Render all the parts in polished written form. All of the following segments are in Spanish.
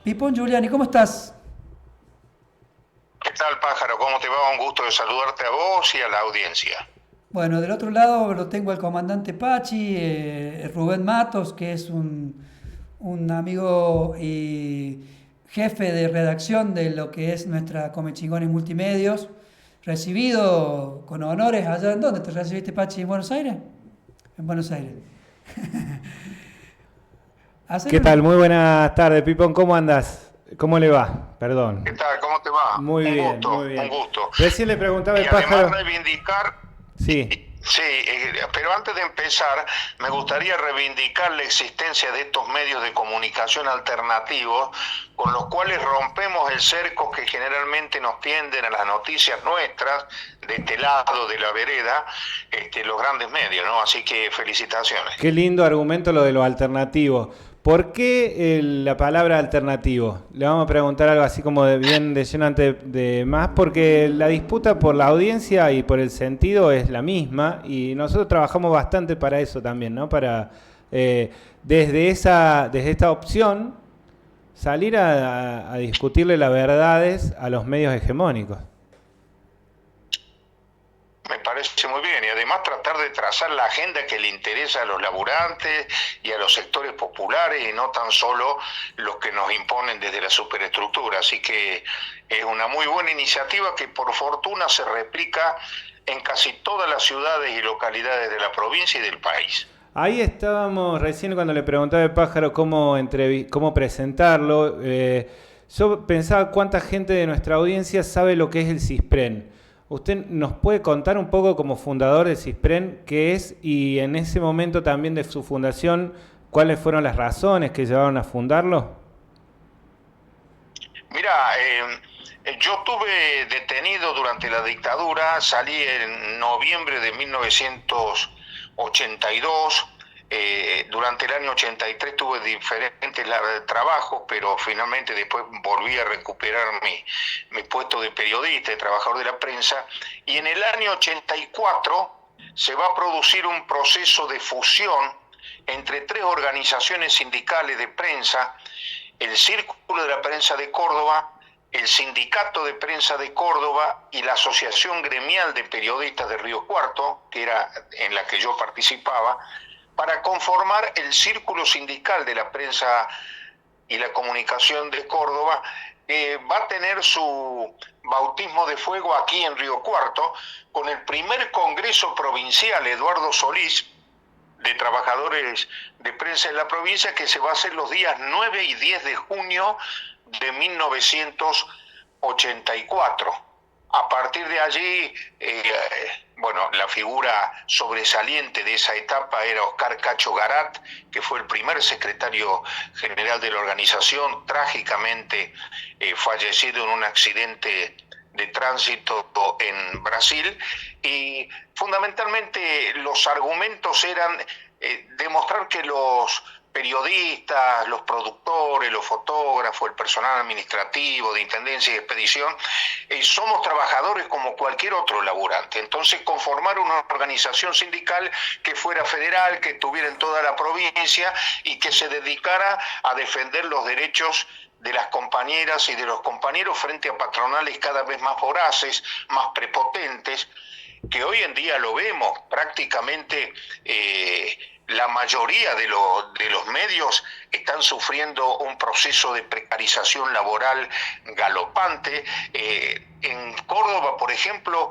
Pipón Giuliani, ¿cómo estás? ¿Qué tal, pájaro? ¿Cómo te va? Un gusto de saludarte a vos y a la audiencia. Bueno, del otro lado lo tengo al comandante Pachi, Rubén Matos, que es un amigo y jefe de redacción de lo que es nuestra Comechingones Multimedios, recibido con honores allá. ¿En dónde te recibiste, Pachi? ¿En Buenos Aires? En Buenos Aires. Hacer ¿Qué tal? un... Muy buenas tardes, Pipón. ¿Cómo andas? ¿Cómo le va? ¿Qué Perdón. tal? ¿Cómo te va? Muy Un bien, muy gusto, un bien. gusto. Recién le preguntaba Y el además pájaro. reivindicar, Sí. sí, pero antes de empezar, me gustaría reivindicar la existencia de estos medios de comunicación alternativos con los cuales rompemos el cerco que generalmente nos tienden a las noticias nuestras, de este lado de la vereda, los grandes medios, ¿no? Así que felicitaciones. Qué lindo argumento lo de lo alternativo. ¿Por qué la palabra alternativo? Le vamos a preguntar algo así como de bien de lleno antes de más, porque la disputa por la audiencia y por el sentido es la misma y nosotros trabajamos bastante para eso también, ¿no? Para desde esta opción salir a discutirle las verdades a los medios hegemónicos. Me parece muy bien y además tratar de trazar la agenda que le interesa a los laburantes y a los sectores populares y no tan solo los que nos imponen desde la superestructura. Así que es una muy buena iniciativa que por fortuna se replica en casi todas las ciudades y localidades de la provincia y del país. Ahí estábamos recién cuando le preguntaba al pájaro cómo presentarlo. Yo pensaba cuánta gente de nuestra audiencia sabe lo que es el CISPREN. ¿Usted nos puede contar un poco como fundador del CISPREN qué es y en ese momento también de su fundación cuáles fueron las razones que llevaron a fundarlo? Mira, yo estuve detenido durante la dictadura, salí en noviembre de 1982. Durante el año 83 tuve diferentes trabajos, pero finalmente después volví a recuperar mi puesto de periodista, de trabajador de la prensa, y en el año 84 se va a producir un proceso de fusión entre tres organizaciones sindicales de prensa: el Círculo de la Prensa de Córdoba, el Sindicato de Prensa de Córdoba y la Asociación Gremial de Periodistas de Río Cuarto, que era en la que yo participaba, para conformar el Círculo Sindical de la Prensa y la Comunicación de Córdoba. Va a tener su bautismo de fuego aquí en Río Cuarto con el primer Congreso Provincial Eduardo Solís de Trabajadores de Prensa en la provincia, que se va a hacer los días 9 y 10 de junio de 1984. A partir de allí, bueno, la figura sobresaliente de esa etapa era Oscar Cacho Garat, que fue el primer secretario general de la organización, trágicamente fallecido en un accidente de tránsito en Brasil, y fundamentalmente los argumentos eran demostrar que los periodistas, los productores, los fotógrafos, el personal administrativo de intendencia y expedición, somos trabajadores como cualquier otro laburante. Entonces, conformar una organización sindical que fuera federal, que tuviera en toda la provincia y que se dedicara a defender los derechos de las compañeras y de los compañeros frente a patronales cada vez más voraces, más prepotentes, que hoy en día lo vemos prácticamente. La mayoría de los medios están sufriendo un proceso de precarización laboral galopante. En Córdoba, por ejemplo,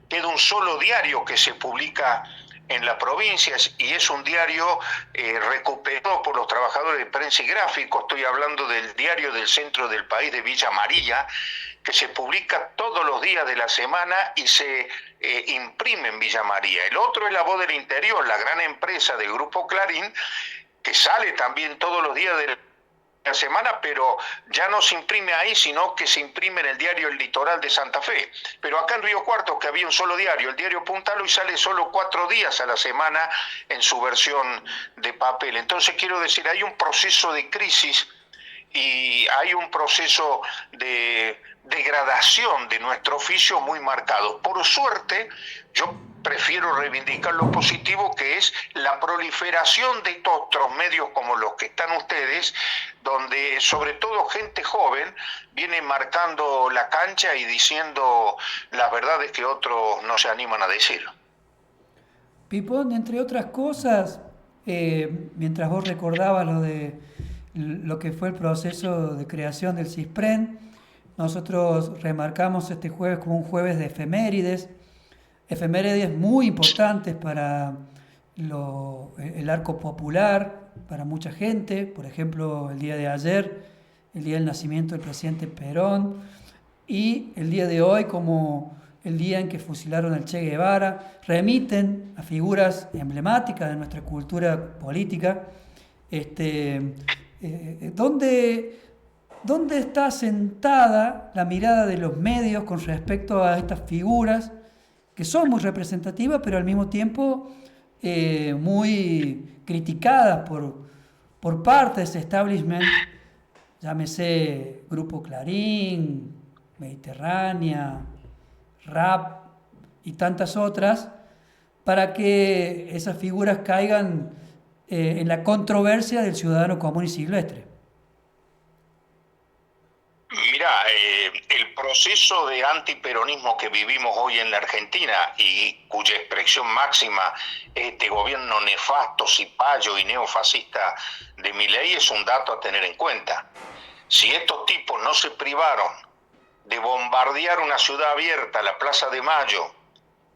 queda un solo diario que se publica en la provincia y es un diario recuperado por los trabajadores de prensa y gráfico. Estoy hablando del diario del centro del país de Villa María, que se publica todos los días de la semana y se imprime en Villa María. El otro es La Voz del Interior, la gran empresa del Grupo Clarín, que sale también todos los días de la semana, pero ya no se imprime ahí, sino que se imprime en el diario El Litoral de Santa Fe. Pero acá en Río Cuarto, que había un solo diario, el diario Puntalo, y sale solo 4 días a la semana en su versión de papel. Entonces quiero decir, hay un proceso de crisis y hay un proceso de degradación de nuestro oficio muy marcado. Por suerte, yo prefiero reivindicar lo positivo, que es la proliferación de estos otros medios como los que están ustedes, donde sobre todo gente joven viene marcando la cancha y diciendo las verdades que otros no se animan a decir. Pipón, entre otras cosas, mientras vos recordabas lo que fue el proceso de creación del CISPREN, nosotros remarcamos este jueves como un jueves de efemérides muy importantes para el arco popular, para mucha gente. Por ejemplo, el día de ayer, el día del nacimiento del presidente Perón, y el día de hoy como el día en que fusilaron al Che Guevara, remiten a figuras emblemáticas de nuestra cultura política. ¿Dónde está sentada la mirada de los medios con respecto a estas figuras que son muy representativas, pero al mismo tiempo muy criticadas por parte de ese establishment, llámese Grupo Clarín, Mediterránea, RAP y tantas otras, para que esas figuras caigan en la controversia del ciudadano común y silvestre? Mirá, el proceso de antiperonismo que vivimos hoy en la Argentina y cuya expresión máxima es este gobierno nefasto, cipayo y neofascista de Milei es un dato a tener en cuenta. Si estos tipos no se privaron de bombardear una ciudad abierta, la Plaza de Mayo,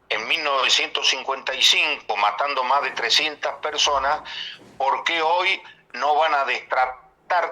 en 1955, matando más de 300 personas, ¿por qué hoy no van a destratar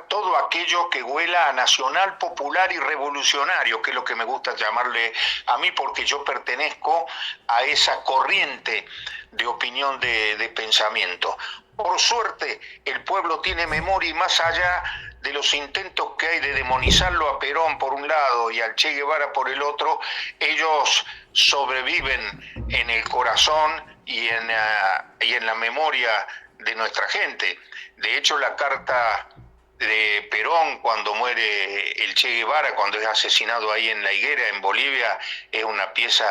todo aquello que huela a nacional, popular y revolucionario, que es lo que me gusta llamarle a mí, porque yo pertenezco a esa corriente de opinión, de pensamiento? Por suerte, el pueblo tiene memoria, y más allá de los intentos que hay de demonizarlo a Perón por un lado y al Che Guevara por el otro, ellos sobreviven en el corazón y en la memoria de nuestra gente. De hecho, la carta de Perón cuando muere el Che Guevara, cuando es asesinado ahí en La Higuera, en Bolivia, es una pieza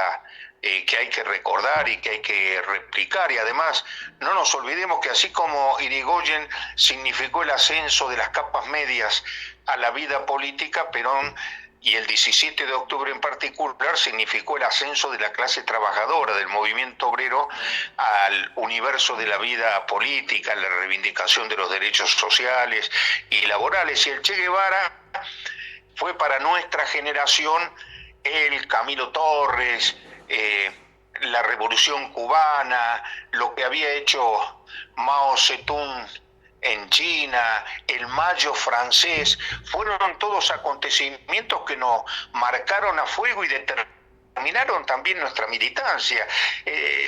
que hay que recordar y que hay que replicar. Y además, no nos olvidemos que así como Irigoyen significó el ascenso de las capas medias a la vida política, Perón, y el 17 de octubre en particular, significó el ascenso de la clase trabajadora, del movimiento obrero, al universo de la vida política, la reivindicación de los derechos sociales y laborales. Y el Che Guevara fue para nuestra generación el Camilo Torres, la Revolución Cubana, lo que había hecho Mao Zedong en China, el Mayo francés, fueron todos acontecimientos que nos marcaron a fuego y determinaron también nuestra militancia.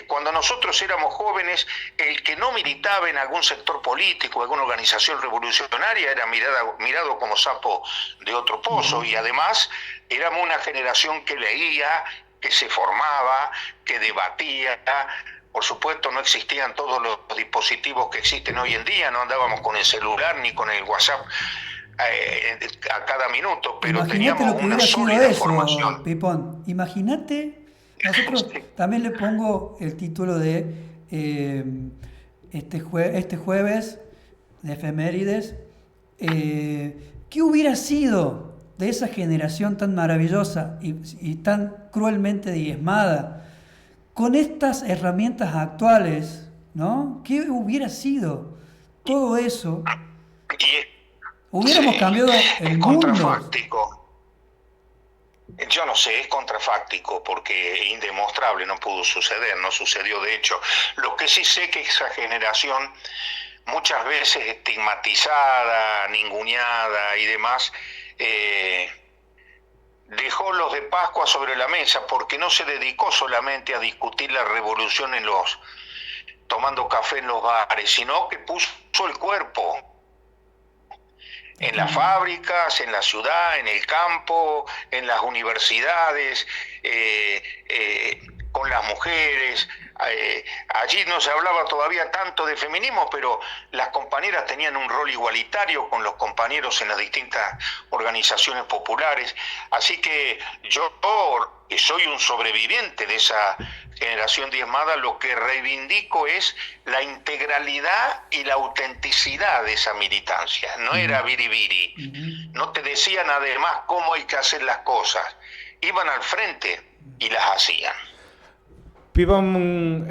Cuando nosotros éramos jóvenes, el que no militaba en algún sector político, alguna organización revolucionaria, era mirado como sapo de otro pozo, y además éramos una generación que leía, que se formaba, que debatía. Por supuesto, no existían todos los dispositivos que existen hoy en día, no andábamos con el celular ni con el WhatsApp a cada minuto, pero Imagínate teníamos una sólida formación. Pipón. Imagínate, nosotros también le pongo el título de este jueves de efemérides. ¿Qué hubiera sido de esa generación tan maravillosa y tan cruelmente diezmada con estas herramientas actuales, ¿no? ¿Qué hubiera sido todo eso? Hubiéramos cambiado el mundo. Contrafáctico. Yo no sé, es contrafáctico porque es indemostrable, no pudo suceder, no sucedió de hecho. Lo que sí sé que esa generación, muchas veces estigmatizada, ninguneada y demás, dejó los de Pascua sobre la mesa porque no se dedicó solamente a discutir la revolución tomando café en los bares, sino que puso el cuerpo en las fábricas, en la ciudad, en el campo, en las universidades, con las mujeres. Allí no se hablaba todavía tanto de feminismo, pero las compañeras tenían un rol igualitario con los compañeros en las distintas organizaciones populares. Así que yo, que soy un sobreviviente de esa Generación Diezmada, lo que reivindico es la integralidad y la autenticidad de esa militancia. No era biribiri, no te decían además cómo hay que hacer las cosas, iban al frente y las hacían. Pipón,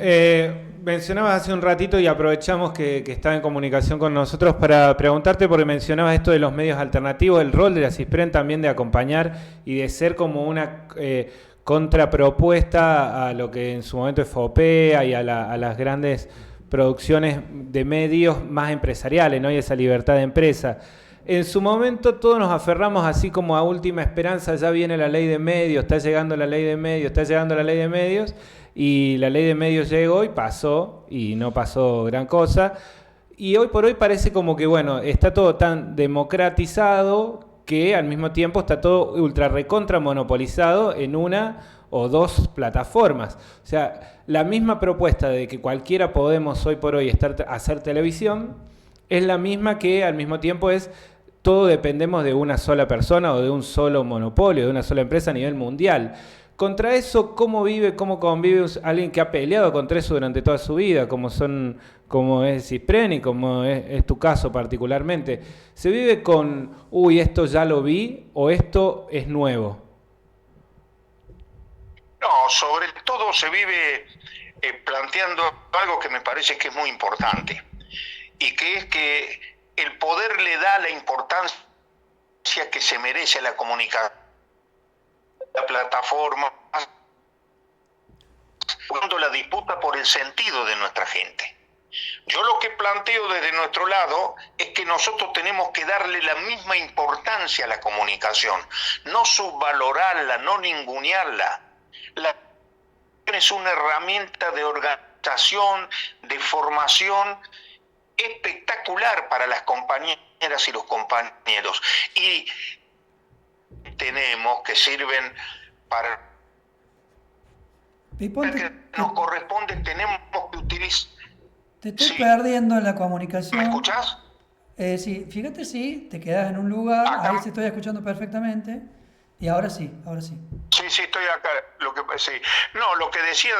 mencionabas hace un ratito y aprovechamos que está en comunicación con nosotros para preguntarte, porque mencionabas esto de los medios alternativos, el rol de la CISPREN también de acompañar y de ser como una contrapropuesta a lo que en su momento es FOPEA y a las grandes producciones de medios más empresariales, ¿no? Y esa libertad de empresa. En su momento todos nos aferramos así como a última esperanza, ya viene la ley de medios, está llegando la ley de medios, está llegando la ley de medios, y la ley de medios llegó y pasó, y no pasó gran cosa. Y hoy por hoy parece como que, bueno, está todo tan democratizado que al mismo tiempo está todo ultra recontra monopolizado en una o dos plataformas. O sea, la misma propuesta de que cualquiera podemos hoy por hoy hacer televisión es la misma que al mismo tiempo es todo dependemos de una sola persona o de un solo monopolio, de una sola empresa a nivel mundial. Contra eso, ¿cómo convive alguien que ha peleado contra eso durante toda su vida, como es CISPREN y como es tu caso particularmente? ¿Se vive con, esto ya lo vi o esto es nuevo? No, sobre todo se vive planteando algo que me parece que es muy importante, y que es que el poder le da la importancia que se merece a la comunicación, la plataforma, cuando la disputa por el sentido de nuestra gente. Yo lo que planteo desde nuestro lado es que nosotros tenemos que darle la misma importancia a la comunicación, no subvalorarla, no ningunearla. La es una herramienta de organización, de formación espectacular para las compañeras y los compañeros. Y tenemos que sirven para Pipón, que nos corresponde, tenemos que utilizar. Te estoy perdiendo en la comunicación. ¿Me escuchás? Sí, fíjate, sí, te quedas en un lugar, ahí se estoy escuchando perfectamente, y ahora sí, ahora sí. Sí, estoy acá. Lo que decía,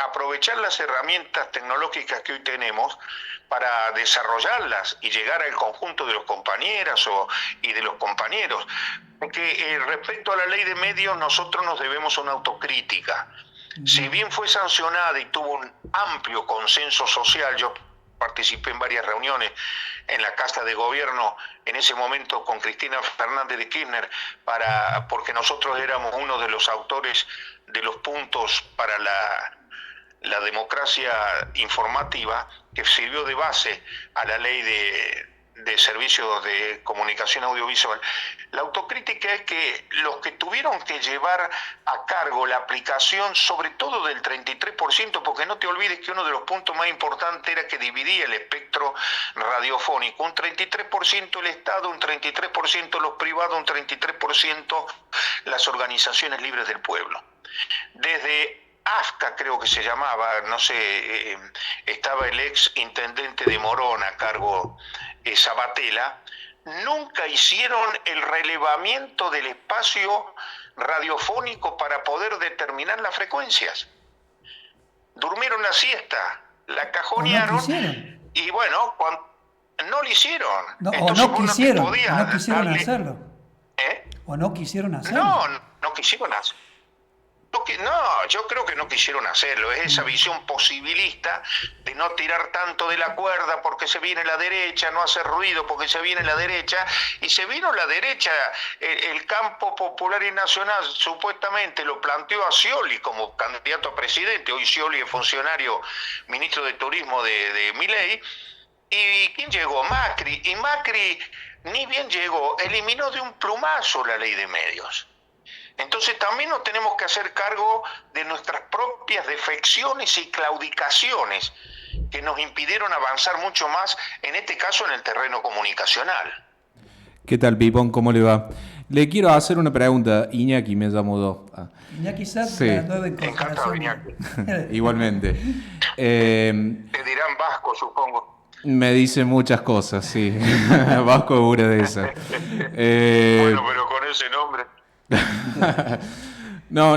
aprovechar las herramientas tecnológicas que hoy tenemos para desarrollarlas y llegar al conjunto de los compañeras y de los compañeros. Porque respecto a la ley de medios, nosotros nos debemos una autocrítica. Si bien fue sancionada y tuvo un amplio consenso social, yo participé en varias reuniones en la Casa de Gobierno, en ese momento con Cristina Fernández de Kirchner, porque nosotros éramos uno de los autores de los puntos para la democracia informativa, que sirvió de base a la ley de servicios de comunicación audiovisual. La autocrítica es que los que tuvieron que llevar a cargo la aplicación, sobre todo del 33%, porque no te olvides que uno de los puntos más importantes era que dividía el espectro radiofónico, un 33% el Estado, un 33% los privados, un 33% las organizaciones libres del pueblo. Desde AFCA creo que se llamaba, no sé, estaba el ex intendente de Morón a cargo, Sabatella, nunca hicieron el relevamiento del espacio radiofónico para poder determinar las frecuencias. Durmieron la siesta, la cajonearon, y bueno, no lo hicieron. No, entonces, o no quisieron hacerlo. O no quisieron hacerlo. No quisieron hacerlo. No, yo creo que no quisieron hacerlo. Es esa visión posibilista de no tirar tanto de la cuerda porque se viene la derecha, no hacer ruido porque se viene la derecha, y se vino la derecha. El campo popular y nacional supuestamente lo planteó a Scioli como candidato a presidente. Hoy Scioli es funcionario, ministro de Turismo de Milei. ¿Y quién llegó? Macri. Y Macri, ni bien llegó, eliminó de un plumazo la ley de medios. Entonces también nos tenemos que hacer cargo de nuestras propias defecciones y claudicaciones que nos impidieron avanzar mucho más, en este caso en el terreno comunicacional. ¿Qué tal, Pipón? ¿Cómo le va? Le quiero hacer una pregunta. Iñaki me llamó. Iñaki Sat, sí. La nueva incorporación. Igualmente. Te dirán vasco, supongo. Me dice muchas cosas, sí. Vasco es una de esas. Bueno, pero con ese nombre... No,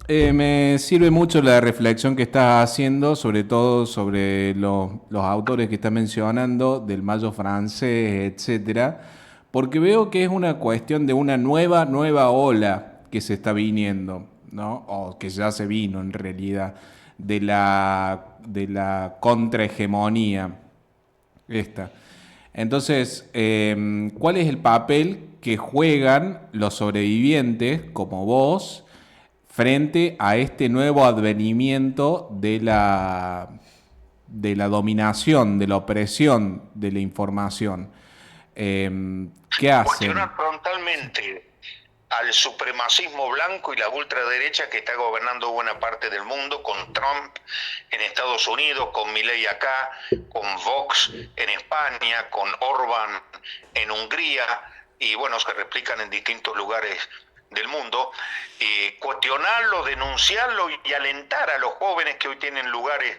Me sirve mucho la reflexión que estás haciendo, sobre todo sobre los autores que estás mencionando, del Mayo francés, etcétera, porque veo que es una cuestión de una nueva ola que se está viniendo, ¿no? O que ya se vino en realidad, de la contrahegemonía esta. Entonces, ¿cuál es el papel que juegan los sobrevivientes, como vos, frente a este nuevo advenimiento de la dominación, de la opresión de la información? ¿Qué hacen? Cuestionar frontalmente al supremacismo blanco y la ultraderecha que está gobernando buena parte del mundo, con Trump en Estados Unidos, con Milei acá, con Vox en España, con Orbán en Hungría, y bueno, se replican en distintos lugares del mundo, cuestionarlo, denunciarlo y alentar a los jóvenes que hoy tienen lugares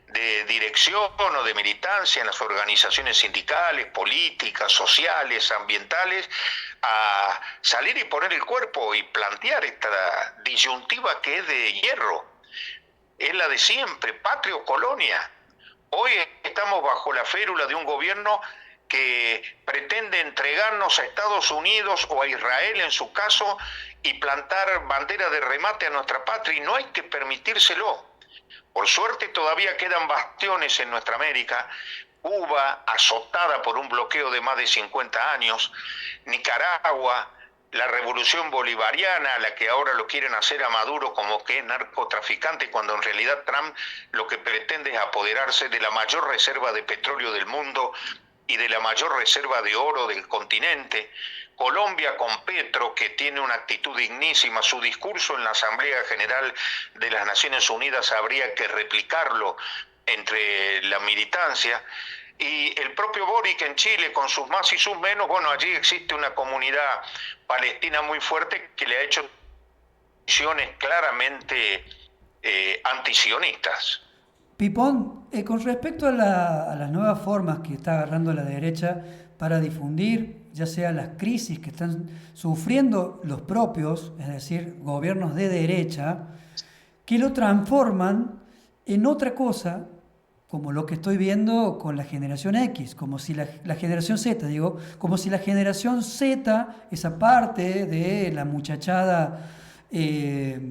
de dirección o de militancia en las organizaciones sindicales, políticas, sociales, ambientales, a salir y poner el cuerpo y plantear esta disyuntiva que es de hierro. Es la de siempre, patria o colonia. Hoy estamos bajo la férula de un gobierno que pretende entregarnos a Estados Unidos o a Israel en su caso y plantar bandera de remate a nuestra patria, y no hay que permitírselo. Por suerte todavía quedan bastiones en nuestra América. Cuba, azotada por un bloqueo de más de 50 años, Nicaragua, la revolución bolivariana, a la que ahora lo quieren hacer a Maduro como que es narcotraficante, cuando en realidad Trump lo que pretende es apoderarse de la mayor reserva de petróleo del mundo y de la mayor reserva de oro del continente. Colombia con Petro, que tiene una actitud dignísima, su discurso en la Asamblea General de las Naciones Unidas habría que replicarlo entre la militancia. Y el propio Boric en Chile, con sus más y sus menos, bueno, allí existe una comunidad palestina muy fuerte que le ha hecho decisiones claramente antisionistas. Pipón, con respecto a las nuevas formas que está agarrando la derecha para difundir, ya sea las crisis que están sufriendo los propios, es decir, gobiernos de derecha, que lo transforman en otra cosa, como lo que estoy viendo con la generación X, como si la generación Z, digo, como si la generación Z, esa parte de la muchachada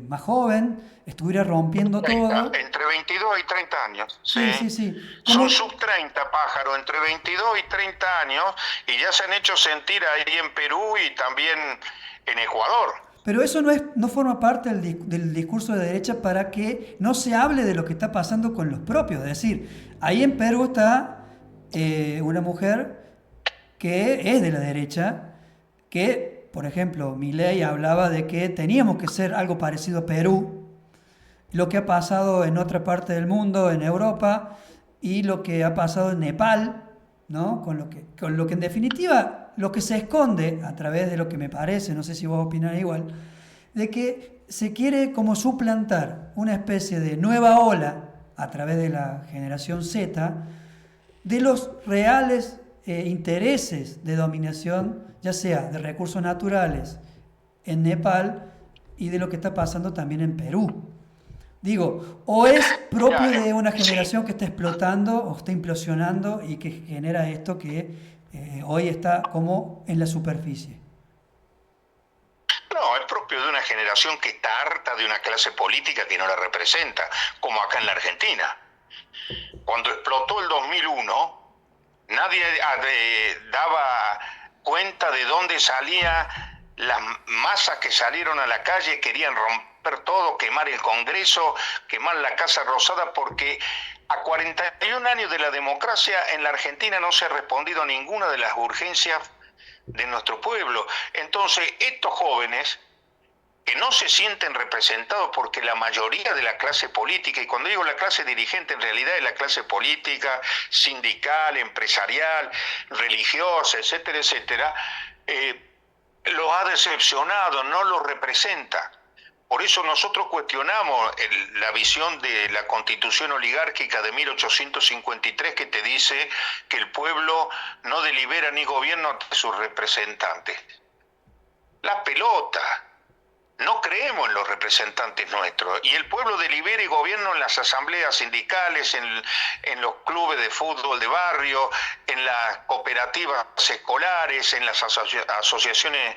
más joven, estuviera rompiendo 30, todo. entre 22 y 30 años. Sí. Son sub-30, pájaro, entre 22 y 30 años, y ya se han hecho sentir ahí en Perú y también en Ecuador. Pero eso no forma parte del discurso de derecha para que no se hable de lo que está pasando con los propios. Es decir, ahí en Perú está una mujer que es de la derecha, que, por ejemplo, Milei hablaba de que teníamos que ser algo parecido a Perú, lo que ha pasado en otra parte del mundo, en Europa, y lo que ha pasado en Nepal, ¿no? Con lo que en definitiva, lo que se esconde a través de lo que me parece, no sé si vos opinás igual, de que se quiere como suplantar una especie de nueva ola a través de la generación Z de los reales intereses de dominación, ya sea de recursos naturales en Nepal y de lo que está pasando también en Perú. Digo, o es propio de una generación que está explotando o está implosionando y que genera esto que hoy está como en la superficie. No, es propio de una generación que está harta de una clase política que no la representa, como acá en la Argentina. Cuando explotó el 2001, nadie daba cuenta de dónde salía las masas que salieron a la calle, querían romper todo, quemar el Congreso, quemar la Casa Rosada, porque a 41 años de la democracia en la Argentina no se ha respondido a ninguna de las urgencias de nuestro pueblo. Entonces, estos jóvenes que no se sienten representados porque la mayoría de la clase política, y cuando digo la clase dirigente en realidad es la clase política, sindical, empresarial, religiosa, etcétera, etcétera, los ha decepcionado, no los representa. Por eso nosotros cuestionamos la visión de la Constitución oligárquica de 1853 que te dice que el pueblo no delibera ni gobierna ante sus representantes. La pelota. no creemos en los representantes nuestros. Y el pueblo delibera y gobierna en las asambleas sindicales, en los clubes de fútbol de barrio, en las cooperativas escolares, en las asociaciones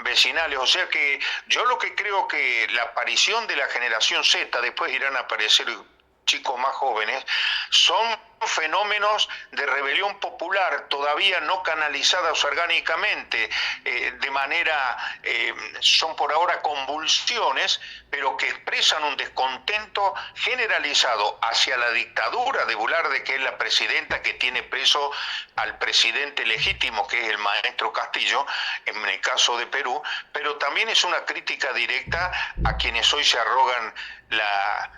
vecinales. O sea que yo lo que creo que la aparición de la generación Z, después irán a aparecer chicos más jóvenes, son fenómenos de rebelión popular todavía no canalizadas orgánicamente, de manera, son por ahora convulsiones, pero que expresan un descontento generalizado hacia la dictadura de Velarde, que es la presidenta que tiene preso al presidente legítimo, que es el maestro Castillo, en el caso de Perú, pero también es una crítica directa a quienes hoy se arrogan la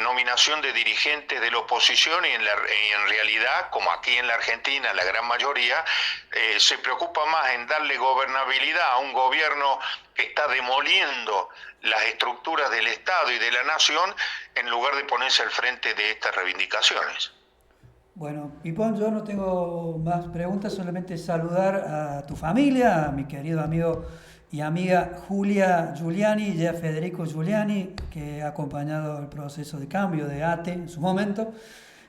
nominación de dirigentes de la oposición y en realidad, como aquí en la Argentina, la gran mayoría, se preocupa más en darle gobernabilidad a un gobierno que está demoliendo las estructuras del Estado y de la nación en lugar de ponerse al frente de estas reivindicaciones. Bueno, Pipón, yo no tengo más preguntas, solamente saludar a tu familia, a mi querido amigo y amiga Julia Giuliani y a Federico Giuliani, que ha acompañado el proceso de cambio de ATE en su momento.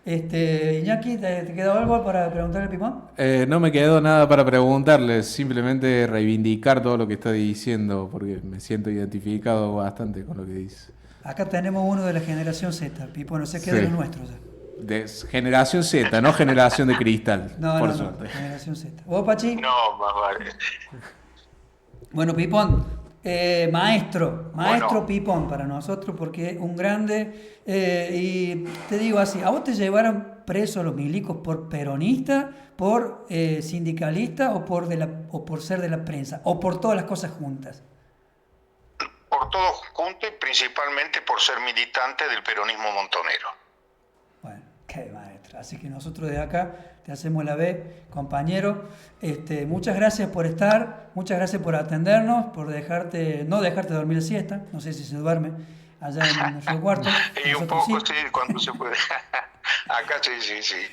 Iñaki, ¿te quedó algo para preguntarle a Pipón? No me quedó nada para preguntarle, simplemente reivindicar todo lo que está diciendo, porque me siento identificado bastante con lo que dice. Acá tenemos uno de la generación Z, Pipón, no sé qué de los nuestros ya. De generación Z, no generación de cristal, por suerte. No, generación Z. ¿Vos, Pachi? No, más vale. Bueno, Pipón, maestro Bueno. Pipón para nosotros, porque un grande, y te digo así, ¿a vos te llevaron presos los milicos por peronista, por sindicalista o por ser de la prensa, o por todas las cosas juntas? Por todo junto y principalmente por ser militante del peronismo montonero. Bueno, qué maestro. Así que nosotros de acá te hacemos la B, compañero. Muchas gracias por estar, muchas gracias por atendernos, por no dejarte dormir la siesta. No sé si se duerme allá en nuestro cuarto. Y un poco, sí, cuando se puede. Acá sí.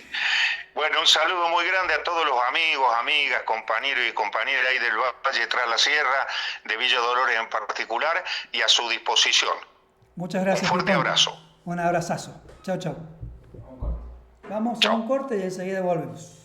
Bueno, un saludo muy grande a todos los amigos, amigas, compañeros y compañeras ahí del Valle Tras la Sierra, de Villa Dolores en particular, y a su disposición. Muchas gracias. Un fuerte Pipón. abrazo. Un abrazazo. Chao. Vamos a un corte y enseguida volvemos.